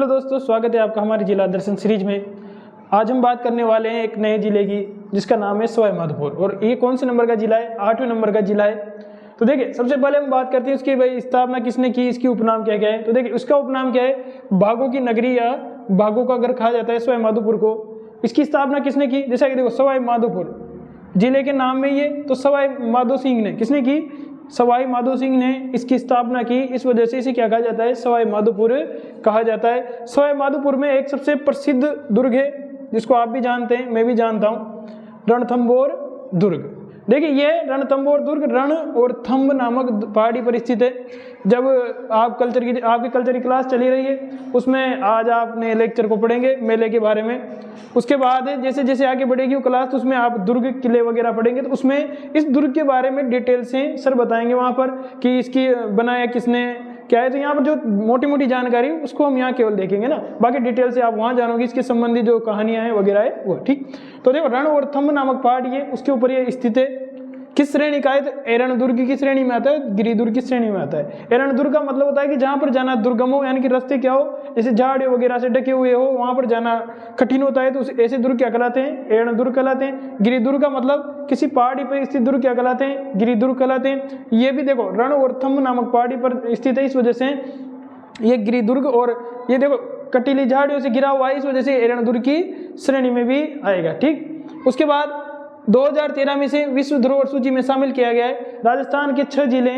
Hello दोस्तों, स्वागत है आपका हमारे जिला दर्शन सीरीज में। आज हम बात करने वाले हैं एक नए जिले की जिसका नाम है सवाई माधोपुर। और ये कौन से नंबर का जिला है? 8वें नंबर का जिला है। तो देखिए, सबसे पहले हम बात करते हैं उसकी भाई स्थापना किसने की, इसकी उपनाम क्या क्या है। तो देखिए, उसका उपनाम क्या है? बाघों की नगरी या बाघों का घर कहा जाता है सवाई माधोपुर को। इसकी स्थापना किसने की? जैसा कि देखो, सवाई माधोपुर जिले के नाम में ये, तो सवाई माधो सिंह ने, किसने की? सवाई माधो सिंह ने इसकी स्थापना की। इस वजह से इसे क्या कहा जाता है? सवाई माधोपुर कहा जाता है। सवाई माधोपुर में एक सबसे प्रसिद्ध दुर्ग है जिसको आप भी जानते हैं, मैं भी जानता हूँ, रणथंभौर दुर्ग। देखिए, ये रणथंभौर दुर्ग रण और थंब नामक पहाड़ी पर स्थित है। जब आप आपकी कल्चर की क्लास चली रही है, उसमें आज आपने लेक्चर को पढ़ेंगे मेले के बारे में। उसके बाद जैसे जैसे आगे बढ़ेगी वो क्लास, तो उसमें आप दुर्ग किले वगैरह पढ़ेंगे, तो उसमें इस दुर्ग के बारे में डिटेल से सर बताएंगे वहाँ पर कि इसकी बनाया किसने, क्या है। तो यहाँ पर जो मोटी मोटी जानकारी उसको हम यहाँ केवल देखेंगे ना, बाकी डिटेल से आप वहाँ जानोगे, इसके संबंधी जो कहानियाँ हैं वगैरह है वो। ठीक, तो देखो, रण और थंब नामक पहाड़ ये उसके ऊपर ये स्थित है। किस श्रेणी का है? तो एरण दुर्ग की श्रेणी में आता है, गिरिदुर्ग की श्रेणी में आता है। एरण दुर्ग का मतलब होता है कि जहाँ पर जाना दुर्गम हो, यानी कि रास्ते क्या हो, जैसे झाड़ वगैरह से ढके हुए हो, वहाँ पर जाना कठिन होता है, तो ऐसे दुर्ग क्या कहलाते हैं? एरण दुर्ग कहलाते हैं। गिरिदुर्ग का मतलब किसी पहाड़ी पर स्थित दुर्ग क्या कहलाते हैं? गिरिदुर्ग कहलाते हैं। ये भी देखो, रण और थंब नामक पहाड़ी पर स्थित है, इस वजह से ये गिरिदुर्ग। और ये देखो, कटीली झाड़ियों से घिरा हुआ है, इस वजह से एरण दुर्ग की श्रेणी में भी आएगा। ठीक, उसके बाद 2013 में से विश्व धरोहर सूची में शामिल किया गया है। राजस्थान के 6 जिले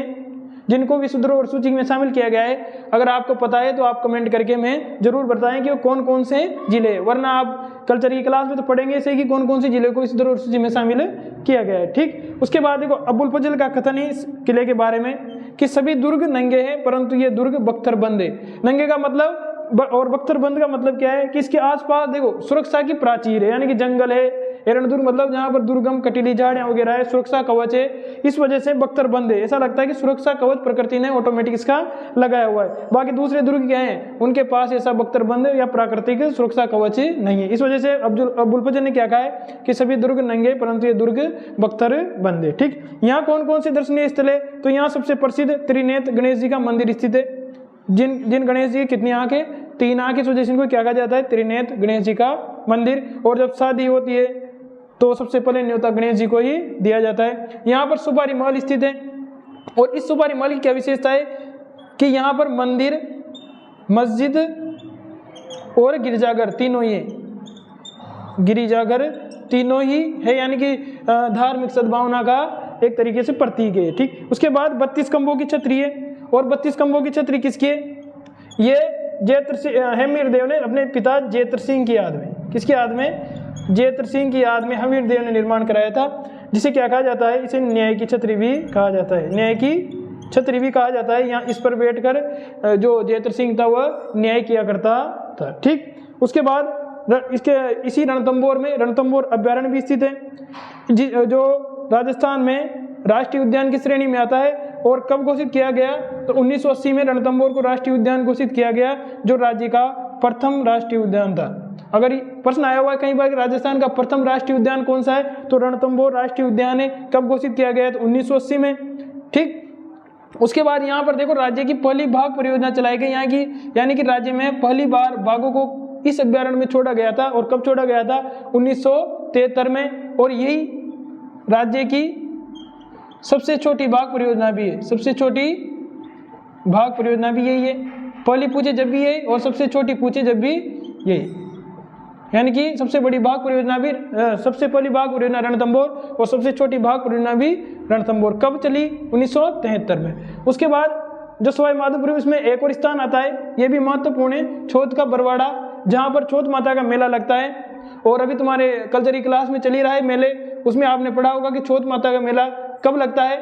जिनको विश्व धरोहर सूची में शामिल किया गया है। अगर आपको पता है तो आप कमेंट करके मैं जरूर बताएं कि वो कौन कौन से जिले हैं, वरना आप कल्चर की क्लास में तो पढ़ेंगे ऐसे कि कौन कौन से जिले को विश्व धरोहर सूची में शामिल किया गया है। ठीक, उसके बाद देखो, अबुल फजल का कथन है इस किले के बारे में कि सभी दुर्ग नंगे हैं परंतु ये दुर्ग बख्तरबंद है। नंगे का मतलब और बख्तरबंद का मतलब क्या है कि इसके आसपास देखो सुरक्षा की प्राचीर है, यानी कि जंगल है। एरण दुर्ग मतलब जहाँ पर दुर्गम कटीली झाड़ियाँ वगैरह है, सुरक्षा कवच है, इस वजह से बख्तरबंद है। ऐसा लगता है कि सुरक्षा कवच प्रकृति ने ऑटोमेटिक इसका लगाया हुआ है। बाकी दूसरे दुर्ग क्या है, उनके पास ऐसा बख्तरबंद या प्राकृतिक सुरक्षा कवच नहीं है। इस वजह से अबुल फजल ने क्या कहा है कि सभी दुर्ग नंगे परंतु ये दुर्ग बख्तरबंद है। ठीक, यहाँ कौन कौन से दर्शनीय स्थल है? तो यहाँ सबसे प्रसिद्ध त्रिनेत्र गणेश जी का मंदिर स्थित है। जिन गणेश जी की कितनी आंखें? 3 आंखें, इस वजह से इनको क्या कहा जाता है? त्रिनेत्र गणेश जी का मंदिर। और जब शादी होती है तो सबसे पहले न्योता गणेश जी को ही दिया जाता है। यहाँ पर सुपारी महल स्थित है। और इस सुपारी महल की क्या विशेषता है कि यहाँ पर मंदिर, मस्जिद और गिरजाघर तीनों ही है। गिरजाघर तीनों ही है, यानी कि धार्मिक सद्भावना का एक तरीके से प्रतीक है। ठीक, उसके बाद 32 खंभों की छतरी है। और 32 खंभों की छतरी किसकी है? ये हेमीर देव ने अपने पिता जयत्र सिंह की याद में, किसकी याद में? जयत्र सिंह की याद में हेमीर देव ने निर्माण कराया था, जिसे क्या कहा जाता है? इसे न्याय की छतरी भी कहा जाता है। न्याय की छतरी भी कहा जाता है। यहाँ इस पर बैठकर जो जयत्र सिंह था वह न्याय किया करता था। ठीक, उसके बाद इसी रणथंभौर में रणथंभौर अभ्यारण्य भी स्थित है, जो राजस्थान में राष्ट्रीय उद्यान की श्रेणी में आता है। और कब घोषित किया गया? तो 1980 में रणथंभौर को राष्ट्रीय उद्यान घोषित किया गया, जो राज्य का प्रथम राष्ट्रीय उद्यान था। अगर प्रश्न आया हुआ है कहीं बार राजस्थान का प्रथम राष्ट्रीय उद्यान कौन सा है, तो रणथंभौर राष्ट्रीय उद्यान है। कब घोषित किया गया? तो 1980 में। ठीक, उसके बाद यहाँ पर देखो, राज्य की पहली बाघ परियोजना चलाई गई यहाँ की, यानी कि राज्य में पहली बार बाघों को इस अभ्यारण्य में छोड़ा गया था। और कब छोड़ा गया था? 1973 में। और यही राज्य की सबसे छोटी बाघ परियोजना भी है। सबसे छोटी बाघ परियोजना भी यही है। पहली पूछे जब भी यही और सबसे छोटी पूछे जब भी यही, यानी कि सबसे बड़ी बाघ परियोजना भी, सबसे पहली बाघ परियोजना रणथंभौर और सबसे छोटी बाघ परियोजना भी रणथंभौर। कब चली? 1973 में। उसके बाद जो सवाई माधोपुर, इसमें एक और स्थान आता है, यह भी महत्वपूर्ण है, छौथ का बरवाड़ा, जहाँ पर छौथ माता का मेला लगता है। और अभी तुम्हारे कल्चर की क्लास में चली रहा है मेले, उसमें आपने पढ़ा होगा कि छौथ माता का मेला कब लगता है?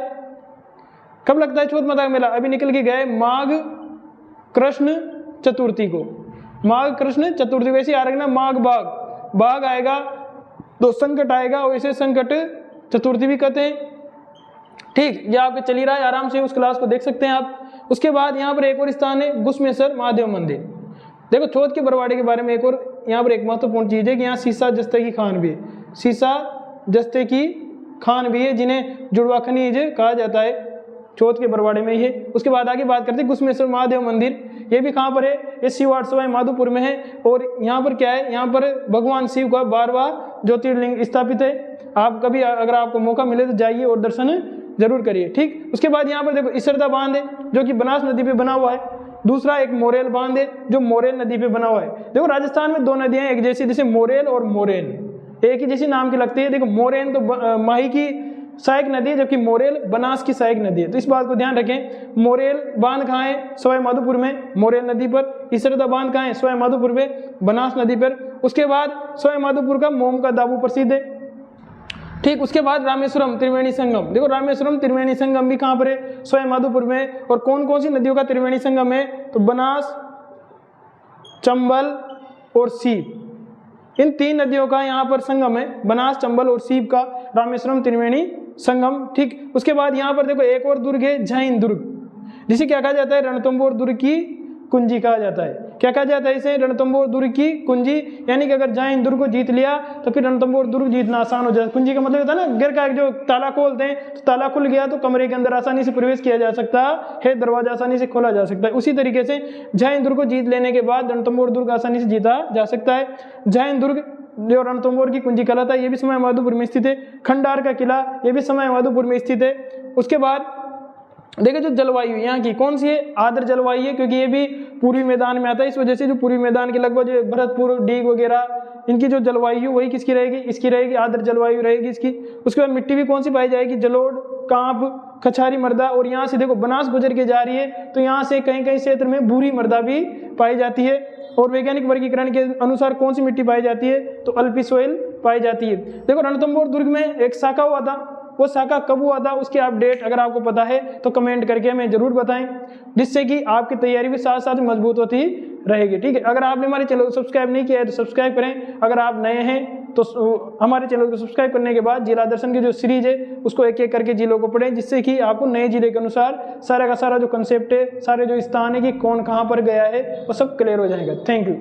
कब लगता है छौथ माता का मेला? अभी निकल के गए माघ कृष्ण चतुर्थी को। माघ कृष्ण चतुर्थी, वैसे आ रहा माघ बाघ आएगा तो संकट आएगा, वैसे संकट चतुर्थी भी कहते हैं। ठीक, ये आपके चली रहा है, आराम से उस क्लास को देख सकते हैं आप। उसके बाद यहाँ पर एक और स्थान है घुसमेश्वर महादेव मंदिर। देखो, छौथ के बरवाड़े के बारे में एक और यहाँ पर एक महत्वपूर्ण चीज है कि यहाँ सीसा जस्ते की खान भी है। सीसा जस्ते की खान भी है, जिन्हें जुड़वा खनिज कहा जाता है। चौथ के बरवाड़े में ही है। उसके बाद आगे बात करते हैं घुसमेश्वर महादेव मंदिर, ये भी कहाँ पर है, ये शिववाड़ सवाई माधोपुर में है। और यहाँ पर क्या है, यहाँ पर भगवान शिव का 12वां ज्योतिर्लिंग स्थापित है। आप कभी अगर आपको मौका मिले तो जाइए और दर्शन जरूर करिए, ठीक। उसके बाद यहाँ पर देखो इसरदा बांध है जो कि बनास नदी पे बना हुआ है। दूसरा एक मोरेल बांध है जो मोरेल नदी पे बना हुआ है। देखो राजस्थान में दो नदियां एक जैसी, जैसे मोरेल और मोरेन एक ही जैसी नाम की लगती है। देखो मोरेन तो माही की सहायक नदी है, जबकि मोरेल बनास की सहायक नदी है। तो इस बात को ध्यान रखें। मोरेल बांध कहाँ है, सवाई माधोपुर में मोरेल नदी पर। इसरदा बांध कहाँ है, सवाई माधोपुर में बनास नदी पर। उसके बाद सवाई माधोपुर का मोम का दाबू प्रसिद्ध है, ठीक। उसके बाद रामेश्वरम त्रिवेणी संगम, देखो रामेश्वरम त्रिवेणी संगम भी कहाँ पर है, सवाई माधोपुर में। और कौन कौन सी नदियों का त्रिवेणी संगम है, तो बनास, चंबल और सीप, इन 3 नदियों का यहाँ पर संगम है, बनास, चंबल और सीप का रामेश्वरम त्रिवेणी संगम, ठीक। उसके बाद यहाँ पर देखो एक और दुर्ग है, जैन दुर्ग, जिसे क्या कहा जाता है, रणथंभौर दुर्ग की कुंजी कहा जाता है। क्या कहा जाता है इसे, रणथंभौर दुर्ग की कुंजी। यानी कि अगर जैन दुर्ग को जीत लिया तो फिर रणथंभौर दुर्ग जीतना आसान हो जाए। कुंजी का मतलब होता है ना घर का जो ताला खोलते हैं, तो ताला खुल गया तो कमरे के अंदर आसानी से प्रवेश किया जा सकता है, दरवाजा आसानी से खोला जा सकता है। उसी तरीके से जैन दुर्ग को जीत लेने के बाद रणथंभौर दुर्ग आसानी से जीता जा सकता है। जैन दुर्ग जो रणथंभौर की कुंजी कहलाता है, ये भी सवाई माधोपुर में स्थित है। खंडार का किला, ये भी सवाई माधोपुर में स्थित है। उसके बाद देखिए जो जलवायु यहाँ की कौन सी है, आर्द्र जलवायु है, क्योंकि ये भी पूर्वी मैदान में आता है। इस वजह से जो पूर्वी मैदान के लगभग जो भरतपुर, डीग वगैरह, इनकी जो जलवायु वही किसकी रहेगी, इसकी रहेगी, आर्द्र जलवायु रहेगी इसकी। उसके बाद मिट्टी भी कौन सी पाई जाएगी, जलोढ़, कांप, कछारी मृदा। और यहाँ से देखो बनास गुजर के जा रही है तो यहाँ से कहीं कहीं क्षेत्र में भूरी मृदा भी पाई जाती है। और वैज्ञानिक वर्गीकरण के अनुसार कौन सी मिट्टी पाई जाती है, तो अल्पी सोइल पाई जाती है। देखो रणथंभौर दुर्ग में एक शाखा हुआ था, वो शाखा कब हुआ था उसकी अपडेट अगर आपको पता है तो कमेंट करके हमें जरूर बताएं, जिससे कि आपकी तैयारी भी साथ साथ मजबूत होती रहेगी, ठीक है। अगर आपने हमारे चैनल को सब्सक्राइब नहीं किया है तो सब्सक्राइब करें। अगर आप नए हैं तो हमारे चैनल को सब्सक्राइब करने के बाद जिला दर्शन की जो सीरीज है उसको एक एक करके जिलों को पढ़ें, जिससे कि आपको नए जिले के अनुसार सारा का सारा जो कंसेप्ट है, सारे जो स्थान है कि कौन कहाँ पर गया है, वो सब क्लियर हो जाएगा। Thank you.